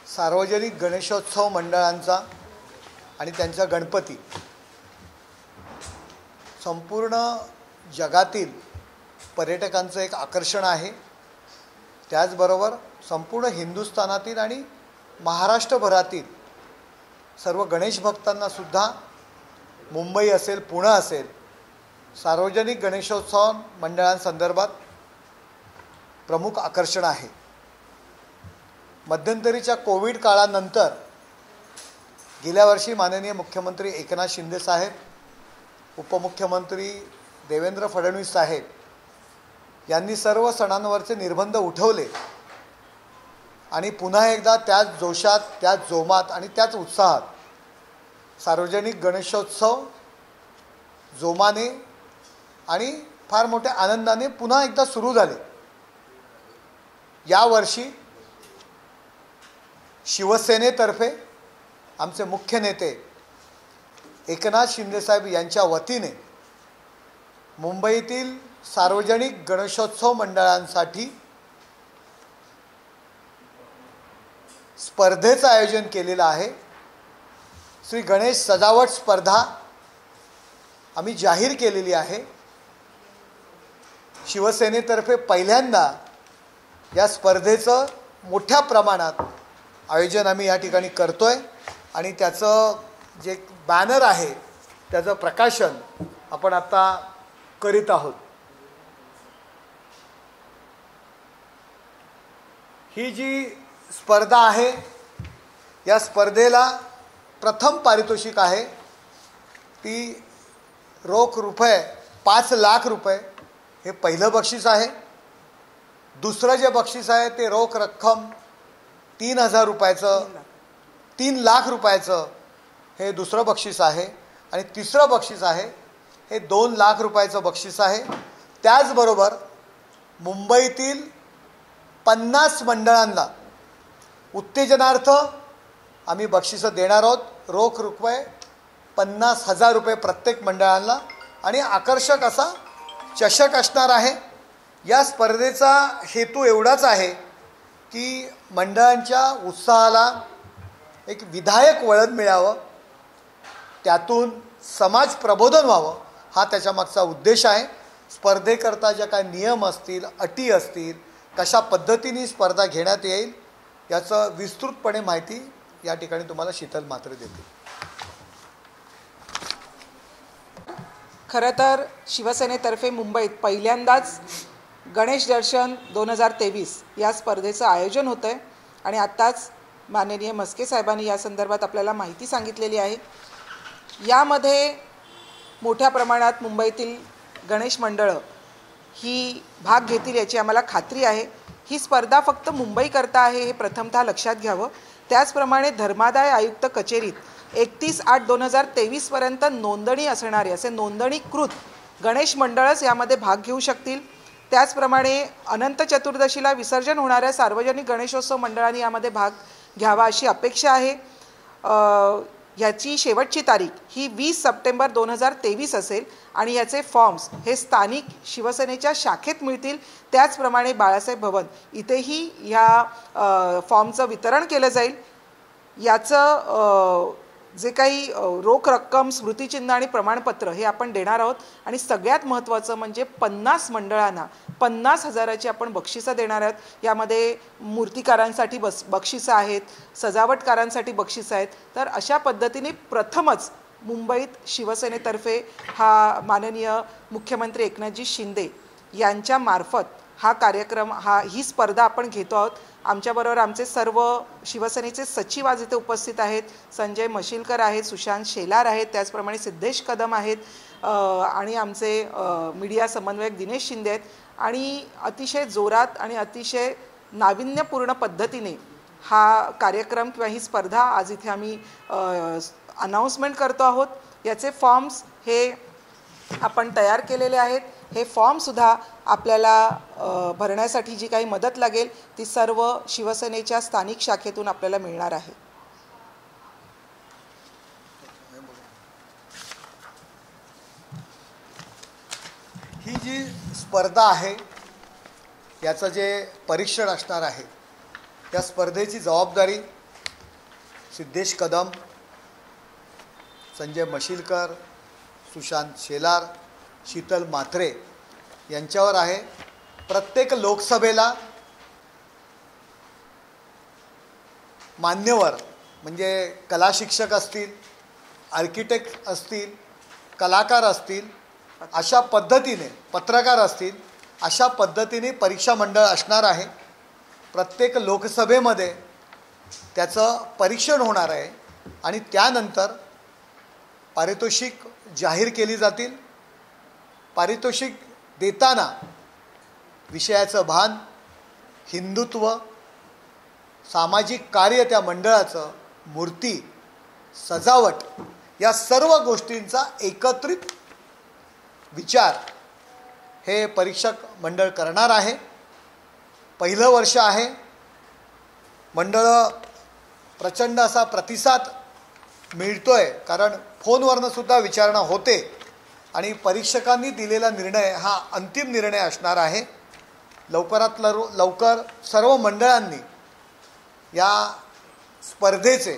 सार्वजनिक गणेशोत्सव मंडळांचा आणि त्यांचा गणपती संपूर्ण जगातील पर्यटकांचं एक आकर्षण आहे। त्याचबरोबर संपूर्ण हिंदुस्थानातील आणि महाराष्ट्रभरातील सर्व गणेश भक्तांना सुद्धा मुंबई असेल पुणे असेल सार्वजनिक गणेशोत्सव मंडळांसंदर्भात प्रमुख आकर्षण आहे। मध्यंतरीच्या कोविड काळानंतर गेल्या वर्षी माननीय मुख्यमंत्री एकनाथ शिंदे साहेब, उपमुख्यमंत्री देवेंद्र फडणवीस साहेब यांनी सर्व सणांवरचे निर्बंध उठवले आणि पुन्हा एकदा त्याच जोशात, त्याच जोमात आणि त्याच उत्साहात सार्वजनिक गणेशोत्सव जोमाने आणि फार मोठ्या आनंदाने पुन्हा एकदा सुरू झाले। यावर्षी शिवसेनेतर्फे आमचे मुख्य नेते एकनाथ शिंदे साहेब यांच्या वतीने मुंबईतील सार्वजनिक गणेशोत्सव मंडळांसाठी स्पर्धेचं आयोजन केलेलं आहे। श्री गणेश सजावट स्पर्धा आम्ही जाहीर केलेली आहे। शिवसेनेतर्फे पहिल्यांदा या स्पर्धेचं मोठ्या प्रमाणात आयोजन आम्ही या ठिकाणी करतोय आणि त्याचं जे बॅनर आहे त्याचं प्रकाशन आपण आता करीत आहोत। ही जी स्पर्धा आहे या स्पर्धेला प्रथम पारितोषिक आहे ती रोख रुपये 5 लाख रुपये हे पहिलं बक्षीस आहे। दुसरं जे बक्षीस आहे ते रोख रक्कम 3000 रुपयाचं 3 लाख रुपयाचं हे दुसरं बक्षीस आहे आणि तिसरं बक्षीस आहे हे 2 लाख रुपयाचं बक्षीस आहे। त्याचबरोबर मुंबईतील 50 मंडळांना उत्तेजनार्थ आम्ही बक्षिसं देणार आहोत। रोख रुपये 50,000 रुपये प्रत्येक मंडळांना आणि आकर्षक असा चषक असणार आहे। या स्पर्धेचा हेतू एवढाच आहे की मंडळांच्या उत्साहाला एक विधायक वळण मिळावं, त्यातून समाज प्रबोधन व्हावं हा त्याच्यामागचा उद्देश आहे। स्पर्धेकरता ज्या काही नियम असतील, अटी असतील, कशा पद्धतीने स्पर्धा घेण्यात येईल याचं विस्तृतपणे माहिती या ठिकाणी तुम्हाला शीतल म्हात्रे देतील। खरं तर शिवसेनेतर्फे मुंबईत पहिल्यांदाच गणेश दर्शन 2023 या स्पर्धेचं आयोजन होतं आहे आणि आत्ताच माननीय म्हस्के साहेबांनी या संदर्भात आपल्याला माहिती सांगितलेली आहे। यामध्ये मोठ्या प्रमाणात मुंबईतील गणेश मंडळं ही भाग घेतील याची आम्हाला खात्री आहे। ही स्पर्धा फक्त मुंबईकरता आहे हे प्रथमतः लक्षात घ्यावं। त्याचप्रमाणे धर्मादाय आयुक्त कचेरीत 31/8/2023 पर्यंत नोंदणी असणारे असे नोंदणीकृत गणेश मंडळच यामध्ये भाग घेऊ शकतील। त्याचप्रमाणे अनंत चतुर्दशीला विसर्जन होणाऱ्या सार्वजनिक गणेशोत्सव मंडळांनी यामध्ये भाग घ्यावा अशी अपेक्षा आहे। ह्याची शेवटची तारीख ही 20 सप्टेंबर 2023 असेल आणि याचे फॉर्म्स हे स्थानिक शिवसेनेच्या शाखेत मिळतील। त्याचप्रमाणे बाळासाहेब भवन इथेही ह्या फॉर्मचं वितरण केलं जाईल। याचं जे काही रोख रक्कम, स्मृतिचिन्ह आणि प्रमाणपत्र हे आपण देणार आहोत आणि सगळ्यात महत्त्वाचं म्हणजे 50 मंडळांना 50,000ची आपण बक्षिसं देणार आहोत। यामध्ये मूर्तिकारांसाठी बक्षिसं आहेत, सजावटकारांसाठी बक्षिसं आहेत। तर अशा पद्धतीने प्रथमच मुंबईत शिवसेनेतर्फे हा माननीय मुख्यमंत्री एकनाथजी शिंदे यांच्या मार्फत हा कार्यक्रम ही स्पर्धा आपण घेतो आहोत। आमच्याबरोबर आमचे सर्व शिवसेनेचे सचिव आज इथे उपस्थित आहेत। संजय मशिलकर आहेत, सुशांत शेलार आहेत, त्याचप्रमाणे सिद्धेश कदम आहेत आणि आमचे मीडिया समन्वयक दिनेश शिंदे आहेत आणि अतिशय जोरात आणि अतिशय नाविन्यपूर्ण पद्धतीने हा कार्यक्रम किंवा ही स्पर्धा आज इथे आम्ही अनाउन्समेंट करतो आहोत। याचे फॉर्म्स हे आपण तयार केलेले आहेत। हे फॉर्मसुद्धा आपल्याला भरण्यासाठी जी काही मदत लागेल ती सर्व शिवसेनेच्या स्थानिक शाखेतून आपल्याला मिळणार आहे। ही जी स्पर्धा आहे याचं जे परीक्षण असणार आहे त्या स्पर्धेची जबाबदारी सिद्धेश कदम, संजय मशिलकर, सुशांत शेलार, शीतल म्हात्रे यांच्यावर आहे. प्रत्येक लोकसभेला मान्यवर म्हणजे कला शिक्षक असतील, आर्किटेक्ट असतील, कलाकार असतील, अशा पद्धतीने पत्रकार असतील, अशा पद्धतीने परीक्षा मंडळ असणार आहे. प्रत्येक लोकसभेमध्ये त्याचं परीक्षण होणार आहे आणि त्यानंतर पारितोषिक जाहीर केली जातील. पारितोषिक देताना विषयाचं भान, हिंदुत्व, सामाजिक कार्य त्या मंडळाचं, मूर्ती, सजावट या सर्व गोष्टींचा एकत्रित विचार हे परीक्षक मंडळ करणार आहे. पहिलं वर्ष आहे. मंडळ प्रचंड असा प्रतिसाद मिळतोय, कारण फोनवरनं सुद्धा विचारणा होते आणि परीक्षकांनी दिलेला निर्णय हा अंतिम निर्णय असणार आहे. लवकरात लवकर सर्व मंडळांनी या स्पर्धेचे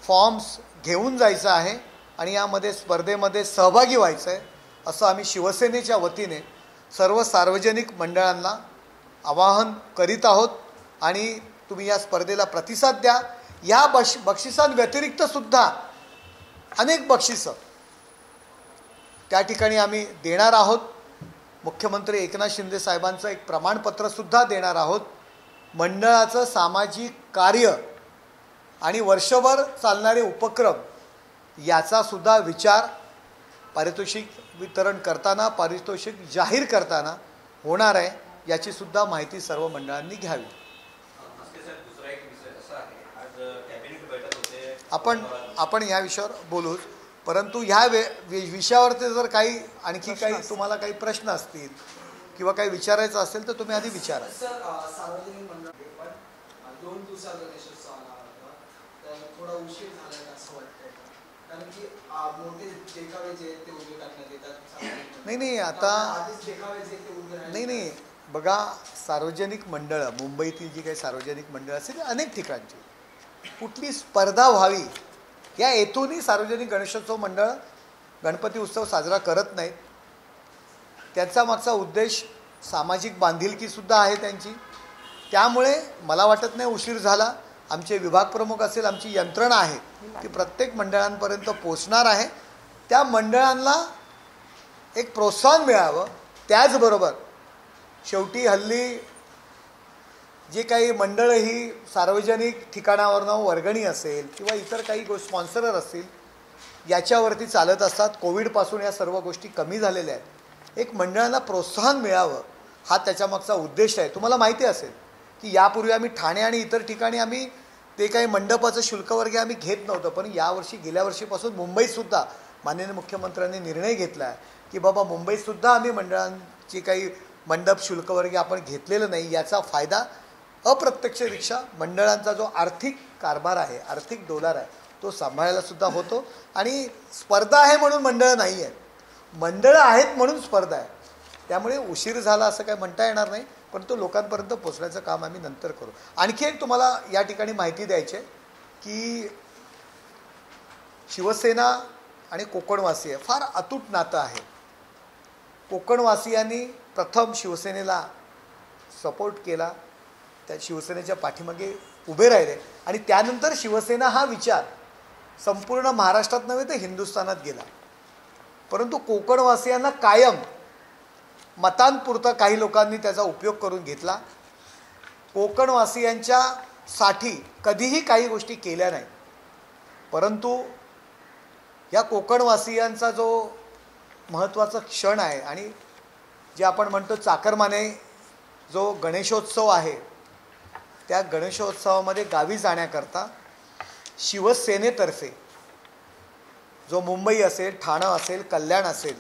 फॉर्म्स घेऊन जायचं आहे आणि यामध्ये स्पर्धेमध्ये सहभागी व्हायचं आहे असं आम्ही शिवसेनेच्या वतीने सर्व सार्वजनिक मंडळांना आवाहन करीत आहोत. आणि तुम्ही या स्पर्धेला प्रतिसाद द्या. या बक्षिसांव्यतिरिक्त सुद्धा अनेक बक्षिसं त्या ठिकाणी आम्ही देणार आहोत. मुख्यमंत्री एकनाथ शिंदे साहेबांचं एक प्रमाणपत्रसुद्धा देणार आहोत. मंडळाचं सामाजिक कार्य आणि वर्षभर चालणारे उपक्रम याचासुद्धा विचार पारितोषिक वितरण करताना, पारितोषिक जाहीर करताना होणार आहे. याचीसुद्धा माहिती सर्व मंडळांनी घ्यावी. आपण या विषयावर बोलूच, परंतु ह्या विषयावरती जर काही आणखी काही तुम्हाला काही प्रश्न असतील किंवा काही विचारायचं असेल तर तुम्ही आधी विचारा. सार्वजनिक मंडळ पण 2 दिवसाचा गणेशोत्सव आला होता, तर थोडा उशीर झाला असं वाटतंय, कारण की मोठे देखावे जे ते उभे करण्यात येतात. नाही आता आधीच देखावे जे ते उभे नाही बघा, सार्वजनिक मंडळं, मुंबईतील जी काही सार्वजनिक मंडळं असतील अनेक ठिकाणची, कुठली स्पर्धा व्हावी या हेतूनही सार्वजनिक गणेशोत्सव मंडळ गणपती उत्सव साजरा करत नाहीत. त्याचा मागचा उद्देश सामाजिक बांधिलकीसुद्धा आहे त्यांची. त्यामुळे मला वाटत नाही उशीर झाला. आमचे विभाग प्रमुख असेल, आमची यंत्रणा आहे ती प्रत्येक मंडळांपर्यंत पोचणार आहे. त्या मंडळांना एक प्रोत्साहन मिळावं. त्याचबरोबर शेवटी हल्ली जे काही मंडळं ही सार्वजनिक ठिकाणावरनं वर्गणी असेल किंवा इतर काही स्पॉन्सरर असतील याच्यावरती चालत असतात. कोविडपासून या सर्व गोष्टी कमी झालेल्या आहेत. एक मंडळांना प्रोत्साहन मिळावं हा त्याच्यामागचा उद्देश आहे. तुम्हाला माहिती असेल की यापूर्वी आम्ही ठाणे आणि इतर ठिकाणी आम्ही ते काही मंडपाचं शुल्क वगैरे आम्ही घेत नव्हतं, पण यावर्षी गेल्या वर्षीपासून मुंबईतसुद्धा माननीय मुख्यमंत्र्यांनी निर्णय घेतला आहे की बाबा मुंबईतसुद्धा आम्ही मंडळांची काही मंडप शुल्क वगैरे आपण घेतलेलं नाही. याचा फायदा अप्रत्यक्षरित्या मंडळांचा जो आर्थिक कारभार आहे, आर्थिक डोलार आहे, तो सांभाळायला सुद्धा होतो. आणि स्पर्धा आहे म्हणून मंडळं नाही आहेत, मंडळं आहेत म्हणून स्पर्धा आहे. त्यामुळे उशीर झाला असं काय म्हणता येणार नाही, पण तो लोकांपर्यंत पोचण्याचं काम आम्ही नंतर करू. आणखी एक तुम्हाला या ठिकाणी माहिती द्यायची आहे की शिवसेना आणि कोकणवासीय फार अतूट नातं आहे. कोकणवासियांनी प्रथम शिवसेनेला सपोर्ट केला, त्या शिवसेनेच्या पाठीमागे उभे राहिले आणि त्यानंतर शिवसेना हा विचार संपूर्ण महाराष्ट्रात नव्हे तर हिंदुस्थानात गेला. परंतु कोकणवासियांना कायम मतांपुरता काही लोकांनी त्याचा उपयोग करून घेतला. कोकणवासियांच्यासाठी कधीही काही गोष्टी केल्या नाही. परंतु या कोकणवासियांचा जो महत्त्वाचा क्षण आहे आणि जे आपण म्हणतो चाकरमाने जो गणेशोत्सव आहे, त्या गणेशोत्सवामध्ये गावी जाण्याकरता शिवसेनेतर्फे जो मुंबई असेल, ठाणं असेल, कल्याण असेल,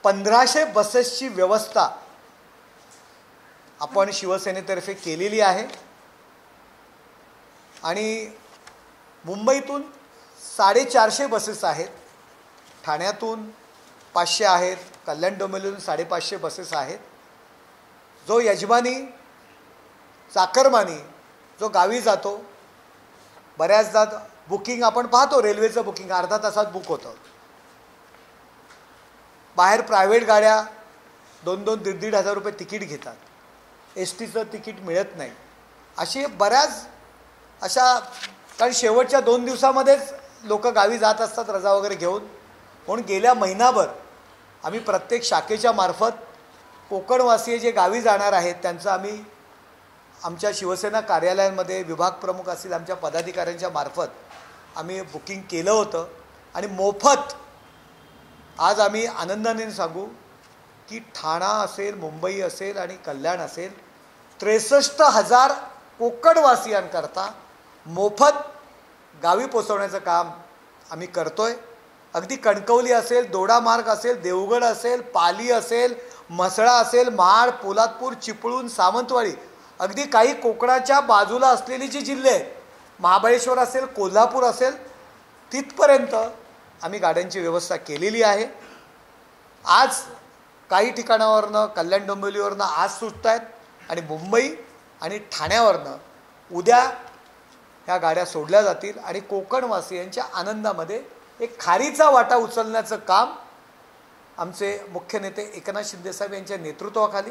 1500 बसेसची व्यवस्था आपण शिवसेनेतर्फे केलेली आहे. आणि मुंबईतून 450 बसेस आहेत, ठाण्यातून 500 आहेत, कल्याण डोंबिवलीतून 550 बसेस आहेत. जो यजमानी चाकरमानी जो गावी जातो बऱ्याचदा बुकिंग आपण पाहतो, रेल्वेचं बुकिंग अर्धा तासात बुक होतं. बाहेर प्रायव्हेट गाड्या 2-2, 1,500 हजार रुपये तिकीट घेतात. एस टीचं तिकीट मिळत नाही. अशी बऱ्याच अशा, कारण शेवटच्या 2 दिवसामध्येच लोक गावी जात असतात रजा वगैरे घेऊन. म्हणून गेल्या महिनाभर आम्ही प्रत्येक शाखेच्या मार्फत कोकणवासीय जे गावी जाणार आहेत त्यांचं आम्ही आमच्या शिवसेना कार्यालयांमध्ये विभाग प्रमुख असतील आमच्या पदाधिकाऱ्यांच्या मार्फत आम्ही बुकिंग केलं होतं. आणि मोफत आज आम्ही आनंदाने सांगू की ठाणा असेल, मुंबई असेल आणि कल्याण असेल, 63,000 कोकणवासियांकरता मोफत गावी पोचवण्याचं काम आम्ही करतोय. अगदी कणकवली असेल, दोडामार्ग असेल, देवगड असेल, पाली असेल, म्हसळा असेल, महाड, पोलादपूर, चिपळूण, सावंतवाडी, अगदी काही कोकणाच्या बाजूला असलेली जी जिल्हे आहेत, महाबळेश्वर असेल, कोल्हापूर असेल, तिथपर्यंत आम्ही गाड्यांची व्यवस्था केलेली आहे. आज काही ठिकाणावरनं, कल्याण डोंबिवलीवरनं आज सुटत आहेत आणि मुंबई आणि ठाण्यावरनं उद्या ह्या गाड्या सोडल्या जातील. आणि कोकणवासियांच्या आनंदामध्ये एक खारीचा वाटा उचलण्याचं काम आमचे मुख्य नेते एकनाथ शिंदेसाहेब यांच्या नेतृत्वाखाली,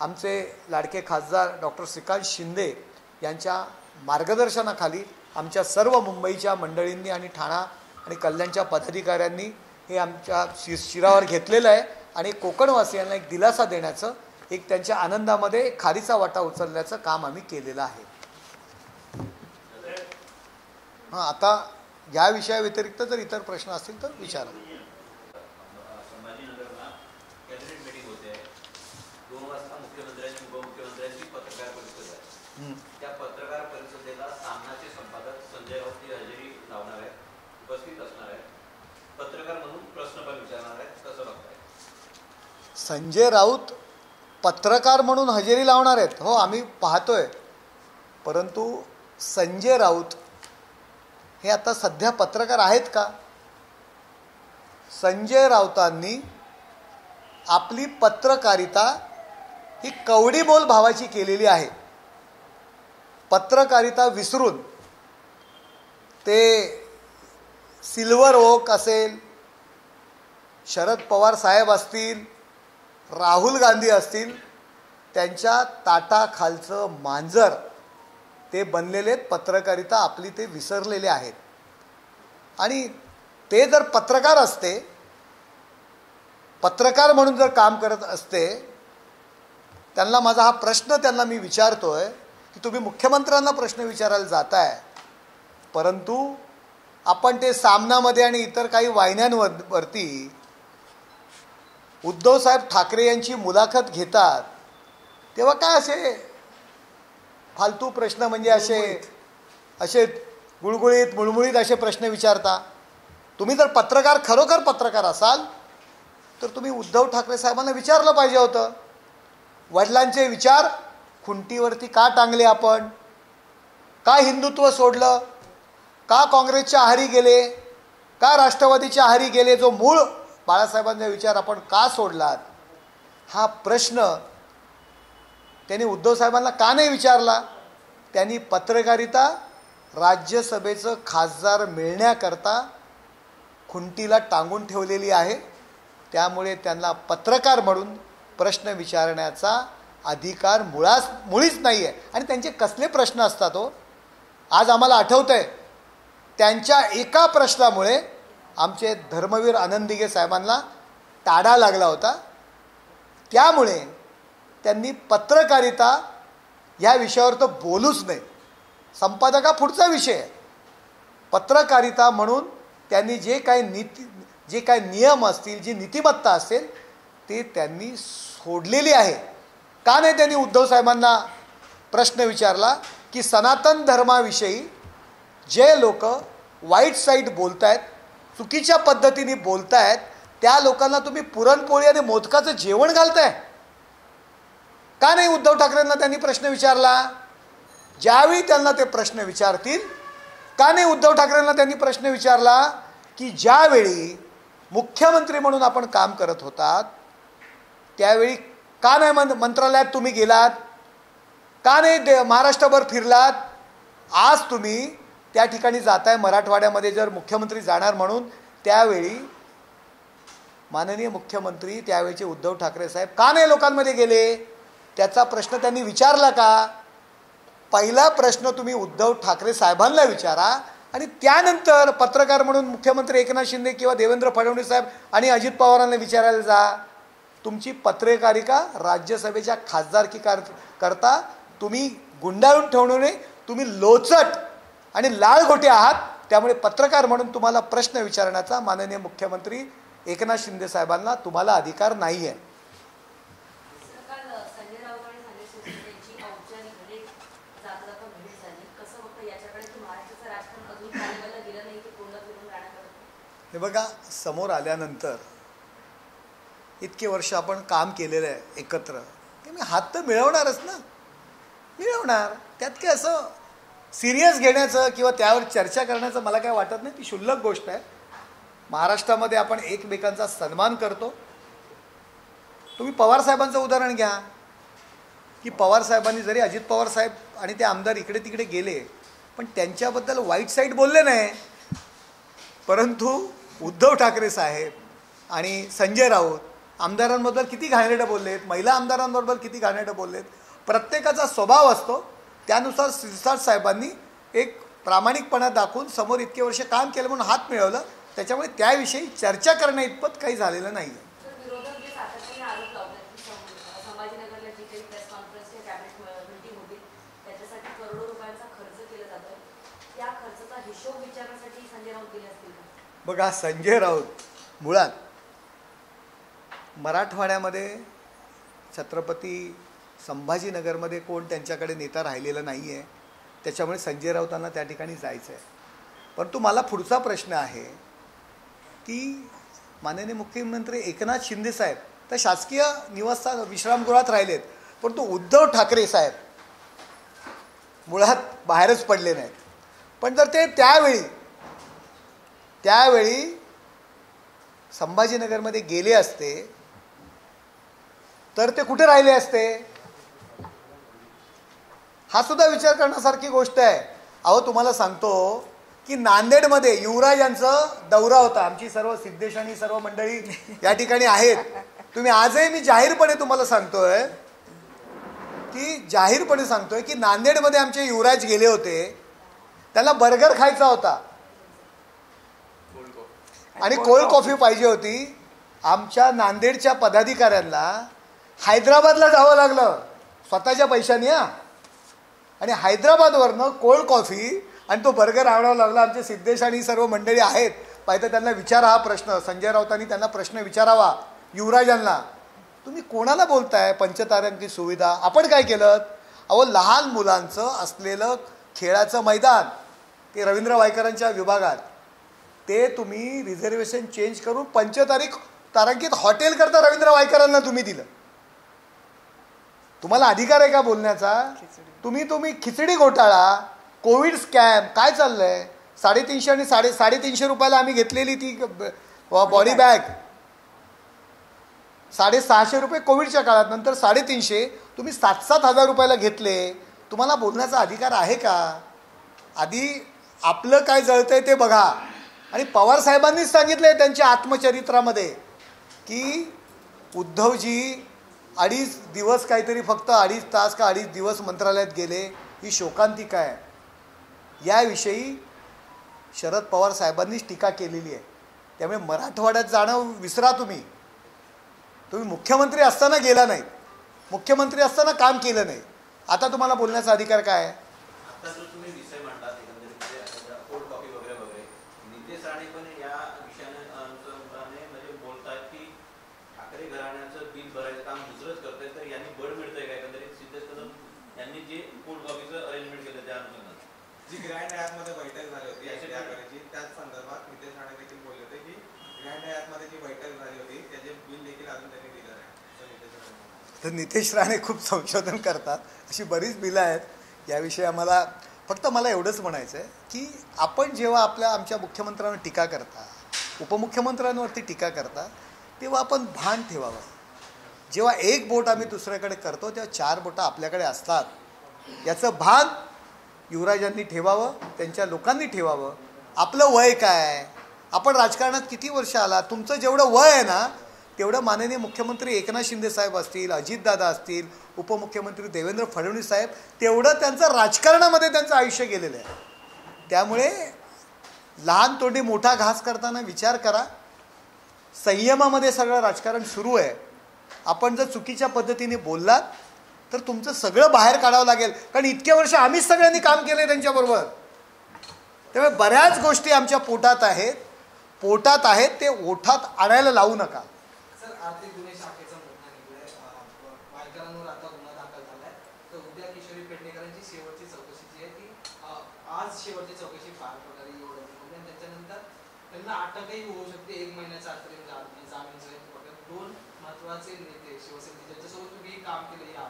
आमचे लाडके खासदार डॉक्टर श्रीकांत शिंदे यांच्या मार्गदर्शनाखाली आमच्या सर्व मुंबईच्या मंडळींनी आणि ठाणा आणि कल्याणच्या पदाधिकाऱ्यांनी हे आमच्या शिरावर घेतलेलं आहे. आणि कोकणवासियांना एक दिलासा देण्याचं, एक त्यांच्या आनंदामध्ये खारीचा वाटा उचलण्याचं काम आम्ही केलेलं आहे. हां, आता या विषयाव्यतिरिक्त जर इतर प्रश्न असतील तर विचारा. संभाजीनगरला कॅबिनेट मीटिंग होते, 2 वाजता मुख्यमंत्र्यांची उपमुख्यमंत्र्यांची पत्रकार परिषद आहे. त्या पत्रकार परिषदेला सामनाचे संपादक संजय राऊत हजेरी लावणार आहेत, उपस्थित असणार आहेत, पत्रकार म्हणून प्रश्न पण विचारणार आहेत. कसं बघताय? संजय राऊत पत्रकार म्हणून हजेरी लावणार आहेत? हो, आम्ही पाहतोय. परंतु संजय राऊत हे आता सध्या पत्रकार आहेत का? संजय राऊतांनी आपली पत्रकारिता ही कवडीमोल भावाची केलेली आहे. पत्रकारिता विसरून ते सिल्वर ओक असेल, शरद पवार साहेब असतील, राहुल गांधी असतील, त्यांच्या ताटाखालचं मांजर ते बनलेले पत्रकारिता आपली ते विसरलेले आहेत. आणि ते जर पत्रकार असते, पत्रकार म्हणून जर काम करत असते, त्यांना माझा हा प्रश्न त्यांना मी विचारतोय की तुम्ही मुख्यमंत्र्यांना प्रश्न विचारायला जाताय, परंतु आपण ते सामनामध्ये आणि इतर काही वाहिन्यांवरती उद्धवसाहेब ठाकरे यांची मुलाखत घेतात, तेव्हा काय असे फालतू प्रश्न, म्हणजे असे गुळगुळीत मुळमुळीत असे प्रश्न विचारता. तुम्ही जर पत्रकार, खरोखर पत्रकार असाल तर तुम्ही उद्धव ठाकरे साहेबांना विचारलं पाहिजे होतं, वडिलांचे विचार खुंटीवरती का टांगले आपण, का हिंदुत्व सोडलं, का काँग्रेसच्या आहारी गेले, का राष्ट्रवादीच्या आहारी गेले, जो मूळ बाळासाहेबांचा विचार आपण का सोडलात, हा प्रश्न त्यांनी उद्धव साहेबांना का नाही विचारला. त्यांनी पत्रकारिता राज्यसभेचं खासदार मिळण्याकरता खुंटीला टांगून ठेवलेली आहे. त्यामुळे त्यांना पत्रकार म्हणून प्रश्न विचारण्याचा अधिकार मुळीच नाही आहे. आणि त्यांचे कसले प्रश्न असतात हो. आज आम्हाला आठवतंय, त्यांच्या एका प्रश्नामुळे आमचे धर्मवीर आनंद दिघे साहेबांना टाढा लागला होता. त्यामुळे त्यांनी पत्रकारिता या विषयावर तर बोलूच नाही. संपादका पुढचा विषय आहे. पत्रकारिता म्हणून त्यांनी जे काही नियम असतील, जी नीतिमत्ता असेल, ते त्यांनी सोडलेली आहे. का नाही त्यांनी उद्धव साहेबांना प्रश्न विचारला की सनातन धर्माविषयी जे लोक वाईट साईट बोलत आहेत, चुकीच्या पद्धतीने बोलत आहेत, त्या लोकांना तुम्ही पुरणपोळी आणि मोदकाचं जेवण घालताय? का नाही उद्धव ठाकरेंना त्यांनी प्रश्न विचारला? ज्यावेळी त्यांना ते प्रश्न विचारतील, का नाही उद्धव ठाकरेंना त्यांनी प्रश्न विचारला की ज्यावेळी मुख्यमंत्री म्हणून आपण काम करत होतात त्यावेळी का नाही मंत्रालयात तुम्ही गेलात, का नाही महाराष्ट्रभर फिरलात, आज तुम्ही त्या ठिकाणी जात आहे मराठवाड्यामध्ये जर मुख्यमंत्री जाणार म्हणून, त्यावेळी माननीय मुख्यमंत्री त्यावेळेचे उद्धव ठाकरे साहेब का नाही लोकांमध्ये गेले, त्याचा प्रश्न त्यांनी विचारला का? पहिला प्रश्न तुम्ही उद्धव ठाकरे साहेबांना विचारा आणि त्यानंतर पत्रकार म्हणून मुख्यमंत्री एकनाथ शिंदे किंवा देवेंद्र फडणवीस साहेब आणि अजित पवारांना विचारायला जा. तुमची पत्रकारिता राज्यसभेच्या खासदारकी करता तुम्ही गुंडाळून ठेवणे, तुम्ही लोचट आणि लालघोटे आहात. त्यामुळे पत्रकार म्हणून तुम्हाला प्रश्न विचारण्याचा माननीय मुख्यमंत्री एकनाथ शिंदे साहेबांना तुम्हाला अधिकार नाही आहे. हे बघा, समोर आल्यानंतर इतके वर्ष आपण काम केलेलं आहे एकत्र, की मी हात तर मिळवणारच ना, मिळवणार. त्यात काय असं सिरियस घेण्याचं किंवा त्यावर चर्चा करण्याचं मला काय वाटत नाही. ती क्षुल्लक गोष्ट आहे. महाराष्ट्रामध्ये आपण एकमेकांचा सन्मान करतो. तुम्ही पवारसाहेबांचं उदाहरण घ्या की पवारसाहेबांनी जरी अजित पवार साहेब आणि ते आमदार इकडे तिकडे गेले पण त्यांच्याबद्दल वाईट साईड बोलले नाही, परंतु उद्धव ठाकरे साहेब आणि संजय राऊत आमदारांबद्दल किती घाणेरडं बोललेत, महिला आमदारांबद्दल किती घाणेरडं बोललेत. प्रत्येकाचा स्वभाव असतो, त्यानुसार शिरसाट साहेबांनी एक प्रामाणिकपणा दाखवून समोर इतके वर्ष काम केलं म्हणून हात मिळवलं. त्याच्यामुळे त्याविषयी चर्चा करण्या इतपत काही झालेलं नाही. बघा, संजय राऊत मुळात मराठवाड्यामध्ये छत्रपती संभाजीनगरमध्ये कोण त्यांच्याकडे नेता राहिलेला नाही आहे. त्याच्यामुळे संजय राऊतांना त्या ठिकाणी जायचं आहे. परंतु मला पुढचा प्रश्न आहे की माननीय मुख्यमंत्री एकनाथ शिंदे साहेब तर शासकीय निवासस्थान विश्रामगृहात राहिलेत, परंतु उद्धव ठाकरे साहेब मुळात बाहेरच पडले नाहीत. पण जर ते त्यावेळी संभाजीनगरमध्ये गेले असते तर ते कुठे राहिले असते, हा सुद्धा विचार करण्यासारखी गोष्ट आहे. अहो, तुम्हाला सांगतो की नांदेडमध्ये युवराज यांचा दौरा होता. आमची सर्व सिद्धेश आणि सर्व मंडळी या ठिकाणी आहेत. तुम्ही आजही मी जाहीरपणे तुम्हाला सांगतोय की नांदेडमध्ये आमचे युवराज गेले होते. त्याला बर्गर खायचा होता आणि कोल्ड कॉफी पाहिजे होती. आमच्या नांदेडच्या पदाधिकाऱ्यांना हैदराबादला जावं लागलं स्वतःच्या पैशाने, आणि हैदराबादवरनं कोल्ड कॉफी आणि तो बर्गर आणावा लागला. आमचे सिद्धेश आणि सर्व मंडळी आहेत, पाहिजे त्यांना विचारा हा प्रश्न. संजय राऊतांनी त्यांना प्रश्न विचारावा युवराजांना, तुम्ही कोणाला बोलताय पंचतारांकित सुविधा. आपण काय केलं, अहो लहान मुलांचं असलेलं खेळाचं मैदान ते रवींद्र वायकरांच्या विभागात ते तुम्ही रिझर्वेशन चेंज करून पंचतारांकित हॉटेल करता रवींद्र वायकरांना तुम्ही दिलं. तुम्हाला अधिकार आहे का बोलण्याचा? तुम्ही खिचडी घोटाळा, कोविड स्कॅम काय चाललंय, 350 आणि 350 रुपयाला आम्ही घेतलेली ती बॉडी बॅग 650 रुपये कोविडच्या काळात, नंतर 350, तुम्ही 7-7 हजार रुपयाला घेतले. तुम्हाला बोलण्याचा अधिकार आहे का? आधी आपलं काय जळतंय ते बघा. आणि पवार साहेबांनीच सांगितलंय त्यांच्या आत्मचरित्रामध्ये की उद्धवजी 2.5 दिवस काहीतरी फक्त 2.5 तास का 2.5 दिवस मंत्रालयात गेले, ही शोकांतिका आहे. याविषयी शरद पवार साहेबांनीच टीका केलेली आहे. त्यामुळे मराठवाड्यात जाणं विसरा. तुम्ही मुख्यमंत्री असताना गेला नाही, मुख्यमंत्री असताना काम केलं नाही. आता तुम्हाला बोलण्याचा अधिकार काय आहे? आता जो तुम्ही विषय मांडलात एकंदरीत कोल्ड कॉफी वगैरे वगैरे, नितेश राणे पण या विषयाने म्हणजे बोलतात की ठाकरे घराण्याचं बिल भरायचं काम दुसरंच करतंय, तर यांनी बळ मिळतंय का? एकंदरीत सिद्धेश कदम यांनी जे कोल्ड कॉफीचं अरेंजमेंट केलं त्या अनुषंगाने जी ग्रँड हयातमध्ये बैठक झाली होती त्याच संदर्भात नितेश राणे देखील बोलले होते की ग्रँड हयातमध्ये जी बैठक झाली होती त्याचे बिल देखील अजून त्यांनी दिलं नाही. तर नितेश राणे खूप संशोधन करतात, अशी बरीच बिलं आहेत. याविषयी आम्हाला फक्त मला एवढंच म्हणायचं आहे की आपण जेव्हा आमच्या मुख्यमंत्र्यांवर टीका करता, उपमुख्यमंत्र्यांवरती टीका करता, तेव्हा आपण भान ठेवावं. जेव्हा एक बोट आम्ही दुसऱ्याकडे करतो तेव्हा 4 बोटं आपल्याकडे असतात, याचं भान युवराजांनी ठेवावं, त्यांच्या लोकांनी ठेवावं. आपलं वय काय, आपण राजकारणात किती वर्ष आला, तुमचं जेवढं वय आहे ना तेवढं माननीय मुख्यमंत्री एकनाथ शिंदे साहेब असतील, अजितदादा असतील, उपमुख्यमंत्री देवेंद्र फडणवीस साहेब, तेवढं त्यांचं राजकारणामध्ये त्यांचं आयुष्य गेलेलं आहे. त्यामुळे लहान तोंडी मोठा घास करताना विचार करा. संयमामध्ये सगळं राजकारण सुरू आहे. आपण जर चुकीच्या पद्धतीने बोललात तर तुमचं सगळं बाहेर काढावं लागेल, कारण इतके वर्ष आम्हीच सगळ्यांनी काम केलं त्यांच्याबरोबर. त्यामुळे बऱ्याच गोष्टी आमच्या पोटात आहेत ते ओठात आणायला लावू नका. सर, आर्थिक गुन्हे शाखेचा मोठा निघलाय, वायकरांवर आता गुन्हा दाखल झालाय, तर उद्या किशोरी पेडणेकरांची शेवटची चौकशी जी आहे ती आज शेवटची चौकशी पार पडणारी एवढं, आणि त्याच्यानंतर त्यांना अटकही होऊ शकते. 1 महिन्याचा अंतरिम जामीन दोन महत्वाचे नेते शिवसेनेचे ज्यांच्यासोबत तुम्ही काम केलं या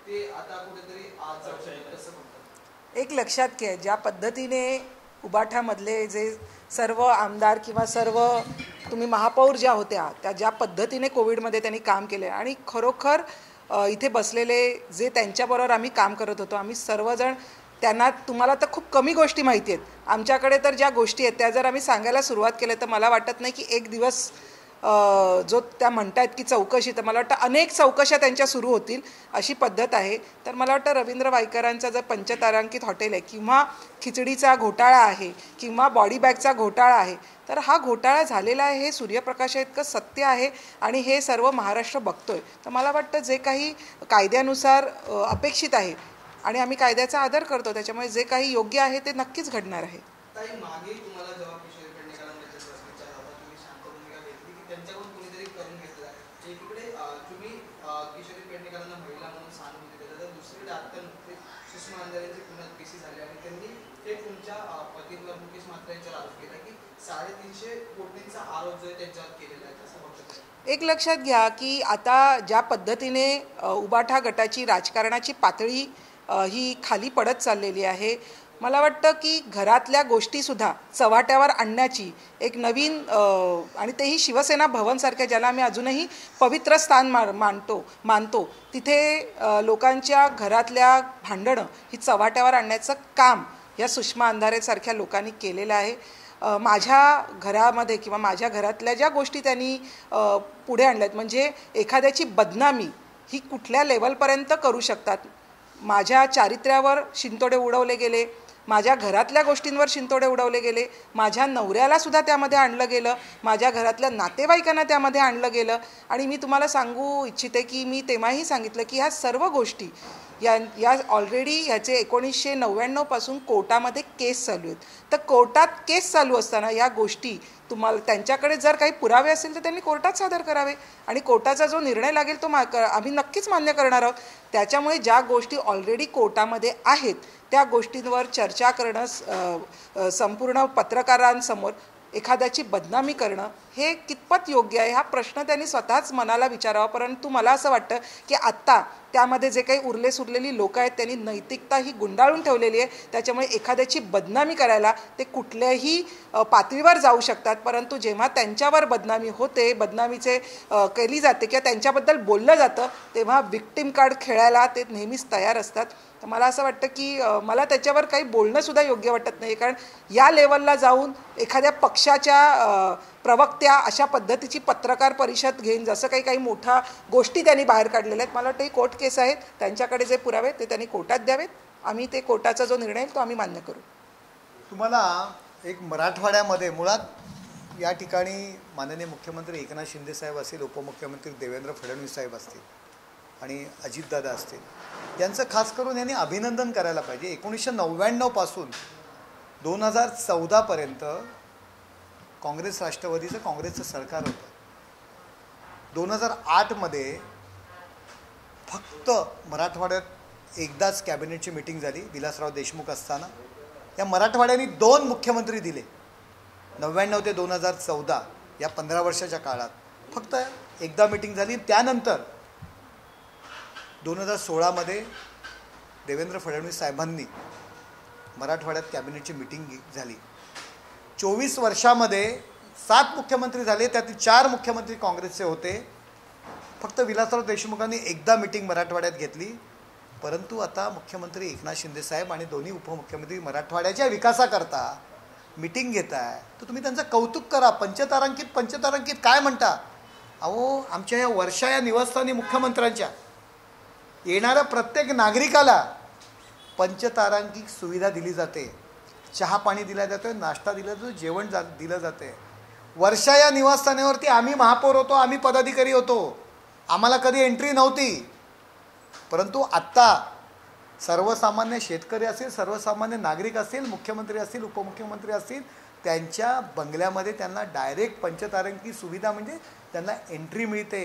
ते आता कुठेतरी आज जाऊ शकतात, कसं म्हणतात? एक लक्षात घ्या, ज्या पद्धतीने उबाठामधले जे सर्व आमदार किंवा सर्व तुम्ही महापौर ज्या होत्या त्या ज्या पद्धतीने कोविडमध्ये त्यांनी काम केले, आणि खरोखर इथे बसलेले जे त्यांच्याबरोबर आम्ही काम करत होतो, आम्ही सर्वजण त्यांना, तुम्हाला तर खूप कमी गोष्टी माहिती आहेत, आमच्याकडे तर ज्या गोष्टी आहेत त्या जर आम्ही सांगायला सुरुवात केल्या तर मला वाटत नाही की एक दिवस जो त्या म्हणतात की चौकशी, तर मला वाटतं अनेक चौकशा त्यांच्या सुरू होतील अशी पद्धत आहे. तर मला वाटतं रवींद्र वायकरांचा जर पंचतारांकित हॉटेल आहे किंवा खिचडीचा घोटाळा आहे किंवा बॉडी बॅगचा घोटाळा आहे, तर हा घोटाळा झालेला आहे हे सूर्यप्रकाशा इतकं सत्य आहे आणि हे सर्व महाराष्ट्र बघतोय. तर मला वाटतं जे काही कायद्यानुसार अपेक्षित आहे आणि आम्ही कायद्याचा आदर करतो, त्याच्यामुळे जे काही योग्य आहे ते नक्कीच घडणार आहे. ताई, मागे तुम्हाला जेव्हा किशोरी पेडणेकरांबद्दल विचारला होता, तुम्ही शांत भूमिका घेतली की त्यांच्याकडून कुणीतरी करून घेतलं. एकीकडे तुम्ही किशोरी पेडणेकरांना महिला म्हणून सहानुभूती देता, तर दुसरीकडे आता नुकतीच सुषमा अंधारेंची पुण्यात केसी झाली आणि त्यांनी ते तुमच्या पतींवर मुकेश म्हात्रे यांच्यावर आरोप केला की 350 कोटींचा आरोप जो आहे त्यांच्यावर केलेला आहे, कसं बघतो? एक लक्षात घ्या की आता ज्या पद्धतीने उबाठा गटाची राजकारणाची पातळी ही खाली पडत चाललेली आहे, मला वाटतं की घरातल्या गोष्टीसुद्धा चव्हाट्यावर आणण्याची एक नवीन आणि तेही शिवसेना भवनसारख्या ज्याला आम्ही अजूनही पवित्र स्थान मानतो तिथे लोकांच्या घरातल्या भांडणं ही चव्हाट्यावर आणण्याचं काम या सुषमा अंधारेसारख्या लोकांनी केलेलं आहे. माझ्या घरामध्ये किंवा माझ्या घरातल्या ज्या गोष्टी त्यांनी पुढे आणल्यात, म्हणजे एखाद्याची बदनामी ही कुठल्या लेवलपर्यंत करू शकतात. माझ्या चारित्र्यावर शिंतोडे उडवले गेले, माझ्या घरातल्या गोष्टींवर शिंतोडे उडवले गेले, माझ्या नवऱ्यालासुद्धा त्यामध्ये आणलं गेलं, माझ्या घरातल्या नातेवाईकांना त्यामध्ये आणलं गेलं. आणि मी तुम्हाला सांगू इच्छिते की मी तेव्हाही सांगितलं की ह्या सर्व गोष्टी या ऑलरेडी ह्याचे 1999 पासून कोर्टामध्ये केस चालू आहेत. तर कोर्टात केस चालू असताना या गोष्टी तुम्हाला, त्यांच्याकडे जर काही पुरावे असेल तर त्यांनी कोर्टात सादर करावे आणि कोर्टाचा जो निर्णय लागेल तो आम्ही नक्कीच मान्य करणार आहोत. त्याच्यामुळे ज्या गोष्टी ऑलरेडी कोर्टामध्ये आहेत त्या गोष्टींवर चर्चा करणं, संपूर्ण पत्रकारांसमोर एखाद्याची बदनामी करणं हे कितपत योग्य आहे हा प्रश्न त्यांनी स्वतःच मनाला विचारावा. परंतु मला असं वाटतं की आत्ता त्यामध्ये जे काही उरले सुरलेली लोक आहेत त्यांनी नैतिकता ही गुंडाळून ठेवलेली आहे. त्याच्यामुळे एखाद्याची बदनामी करायला ते कुठल्याही पातळीवर जाऊ शकतात, परंतु जेव्हा त्यांच्यावर बदनामी होते, बदनामीचे केली जाते किंवा त्यांच्याबद्दल बोललं जातं, तेव्हा विक्टिम कार्ड खेळायला ते नेहमीच तयार असतात. तर मला असं वाटतं की मला त्याच्यावर काही बोलणंसुद्धा योग्य वाटत नाही, कारण या लेवलला जाऊन एखाद्या पक्षाच्या प्रवक्त्या अशा पद्धतीची पत्रकार परिषद घेऊन जसं काही मोठ्या गोष्टी त्यांनी बाहेर काढलेल्या आहेत, मला वाटतं ही कोर्ट केस आहेत, त्यांच्याकडे जे पुरावे ते त्यांनी कोर्टात द्यावेत. आम्ही ते कोर्टाचा जो निर्णय तो आम्ही मान्य करू. तुम्हाला एक मराठवाड्यामध्ये मुळात या ठिकाणी माननीय मुख्यमंत्री एकनाथ शिंदे साहेब असतील, उपमुख्यमंत्री देवेंद्र फडणवीस साहेब असतील आणि अजितदादा असतील, यांचं खास करून यांनी अभिनंदन करायला पाहिजे. 1999 पासून 2014पर्यंत काँग्रेस राष्ट्रवादीचं काँग्रेसचं सरकार होतं. 2008मध्ये फक्त मराठवाड्यात एकदाच कॅबिनेटची मीटिंग झाली विलासराव देशमुख असताना. या मराठवाड्याने 2 मुख्यमंत्री दिले. 99 ते 2014 या 15 वर्षाच्या काळात फक्त एकदा मीटिंग झाली. त्यानंतर 2016मध्ये देवेंद्र फडणवीस साहेबांनी मराठवाड्यात कॅबिनेटची मीटिंग झाली. 24 वर्षामध्ये 7 मुख्यमंत्री झाले, त्यातील 4 मुख्यमंत्री काँग्रेसचे होते. फक्त विलासराव देशमुखांनी एकदा मीटिंग मराठवाड्यात घेतली परंतु आता मुख्यमंत्री एकनाथ शिंदे साहेब आणि दोन्ही उपमुख्यमंत्री मराठवाड्याच्या विकासाकरता मीटिंग घेत आहे, तर तुम्ही त्यांचं कौतुक करा. पंचतारांकित काय म्हणता? अहो, आमच्या या वर्षा या निवासस्थानी मुख्यमंत्र्यांच्या येणाऱ्या प्रत्येक नागरिकाला पंचतारांकित सुविधा दिली जाते. चहा पाणी दिला जातो, नाश्ता दिला जातो, जेवण दिलं जाते. वर्षा या निवासस्थानावरती आम्ही महापौर होतो, आम्ही पदाधिकारी होतो, आम्हाला कधी एंट्री नव्हती. परंतु आत्ता सर्वसामान्य शेतकरी असतील, सर्वसामान्य नागरिक असतील, मुख्यमंत्री असतील, उपमुख्यमंत्री असतील, त्यांच्या बंगल्यामध्ये त्यांना डायरेक्ट पंचतारांकित सुविधा म्हणजे त्यांना एंट्री मिळते.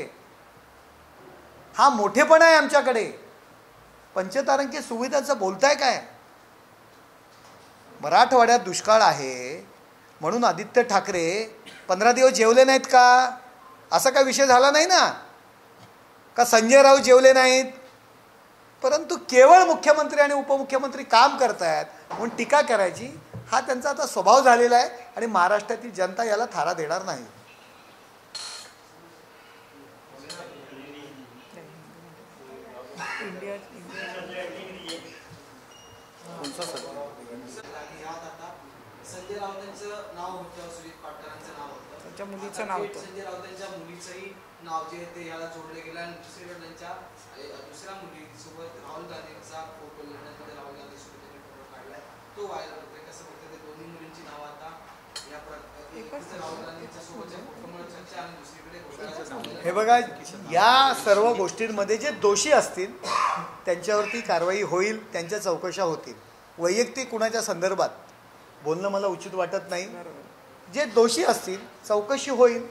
हा मोठेपणा आहे आमच्याकडे. पंचतारांकित सुविधांचं बोलताय काय? मराठवाड्यात दुष्काळ आहे म्हणून आदित्य ठाकरे 15 दिवस जेवले नाहीत का? असा काय विषय झाला नाही ना? का संजय राऊत जेवले नाहीत? परंतु केवळ मुख्यमंत्री आणि उपमुख्यमंत्री काम करतायत म्हणून टीका करायची हा त्यांचा आता स्वभाव झालेला आहे आणि महाराष्ट्रातील जनता याला थारा देणार नाही. संजय राऊतांचं नाव होतं, सुजित पाटकरांचं नाव होतं, त्यांच्या मुलीचं नाव होतं, संजय राऊतांच्या मुलीचंही नाव जे ते याला जोडले गेलं आणि दुसरीकडे त्यांच्या दुसऱ्या मुलीसोबत राहुल गांधींचा फोटो लंडनमध्ये राहुल गांधी सोबत त्यांनी फोटो काढलाय, तो व्हायरल होतोय. कसं बघतं ते दोन्ही मुलींची नावं आता या राहुल गांधींच्या सोबतच्या फोटोमुळे चर्चा आणि दुसरीकडे. हे बघा, या सर्व गोष्टींमध्ये जे दोषी असतील त्यांच्यावरती कारवाई होईल, त्यांच्या चौकशा होतील. वैयक्तिक कुणाच्या संदर्भात बोलणं मला उचित वाटत नाही. जे दोषी असतील चौकशी होईल,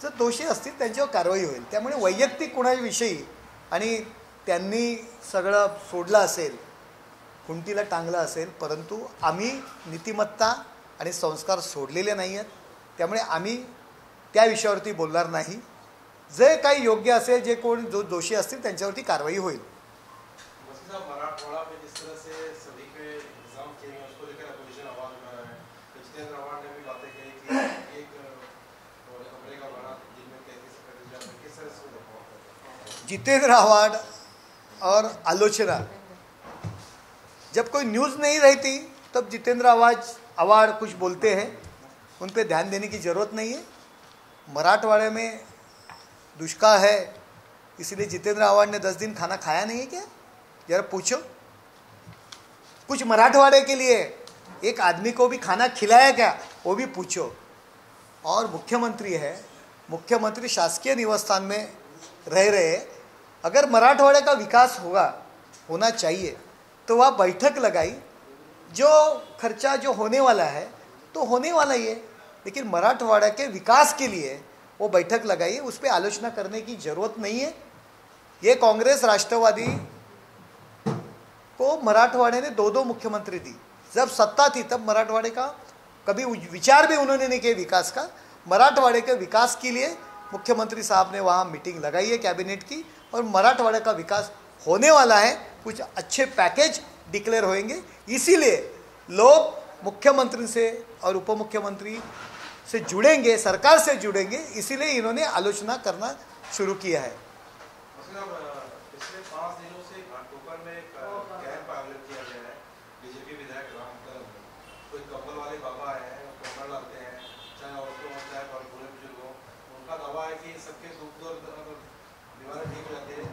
जर दोषी असतील त्यांच्यावर कारवाई होईल. त्यामुळे वैयक्तिक कुणाविषयी आणि त्यांनी सगळं सोडलं असेल, खुंटीला टांगलं असेल, परंतु आम्ही नीतिमत्ता आणि संस्कार सोडलेले नाही आहेत. त्यामुळे आम्ही त्या विषयावरती बोलणार नाही. जे काही योग्य असेल, जे कोण जो दोषी असतील त्यांच्यावरती कारवाई होईल. मराठवाड़ा में जिस तरह से सभी के एग्जाम किए गए उसको लेकर अपोजिशन आवाज उठा रहा है. जितेंद्र आव्हाड ने भी बातें कही कि एक कमरे का भाड़ा दिन में 33 से किस तरह से जितेंद्र आव्हाड और आलोचना, जब कोई न्यूज़ नहीं रहती तब जितेंद्र आव्हाड कुछ बोलते हैं, उन पे ध्यान देने की ज़रूरत नहीं है. मराठवाड़े में दुष्काळ है इसलिए जितेंद्र आव्हाड ने 10 दिन खाना खाया नहीं है क्या? जरा पूछो. कुछ मराठवाड़े के लिए एक आदमी को भी खाना खिलाया क्या, वो भी पूछो. और मुख्यमंत्री है, मुख्यमंत्री शासकीय निवासस्थान में रह रहे. अगर मराठवाड़े का विकास होना चाहिए तो वह बैठक लगाई. जो खर्चा जो होने वाला है तो होने वाला ही है, लेकिन मराठवाड़ा के विकास के लिए वो बैठक लगाई. उस पर आलोचना करने की ज़रूरत नहीं है. ये कांग्रेस राष्ट्रवादी को मराठवाड़े ने 2 मुख्यमंत्री दी. जब सत्ता थी तब मराठवाड़े का कभी विचार भी उन्होंने नहीं किया विकास का. मराठवाड़े के विकास के लिए मुख्यमंत्री साहब ने वहाँ मीटिंग लगाई है कैबिनेट की, और मराठवाड़े का विकास होने वाला है. कुछ अच्छे पैकेज डिक्लेयर होंगे, इसीलिए लोग मुख्यमंत्री से और उपमुख्यमंत्री से जुड़ेंगे, सरकार से जुड़ेंगे, इसीलिए इन्होंने आलोचना करना शुरू किया है. पिछले 5 दिनों से घाटकोपर में कैंप आयोजित किया गया है. बीजेपी विधायक राम कदम, कोई कपल वाले बाबा हैं, कपड़ लाते हैं, चाहे औरतों हो चाहे बूढ़े बुजुर्ग हो. उनका दावा है कि सबके दुख और बीमारी ठीक हो जाती है.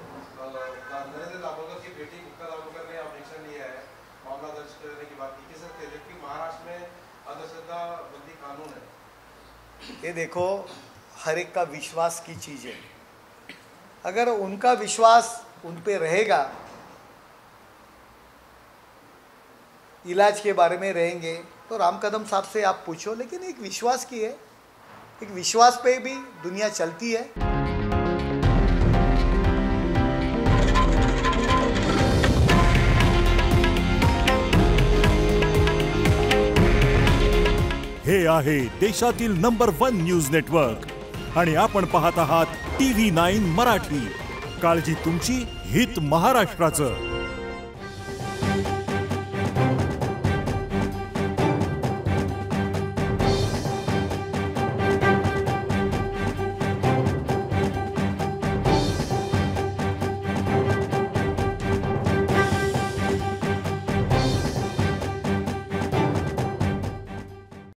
नरेंद्र दाभोलकर की बेटी गुप्ता दाभोलकर ने ऑब्जेक्शन लिया है, मामला दर्ज करने की बात की सकते हैं, जबकि महाराष्ट्र में अंधश्रद्धा बंदी कानून है. ये देखो, हर एक का विश्वास की चीज़ है. अगर उनका विश्वास उन पे रहेगा, इलाज के बारे में रहेंगे, तो राम कदम साहब से आप पूछो. लेकिन एक विश्वास की है, एक विश्वास पे भी दुनिया चलती है. हे आहे देशातील नंबर 1 न्यूज नेटवर्क आणि आपण पाहत आहात TV9 मराठी. काळजी तुमची, हित महाराष्ट्राचं.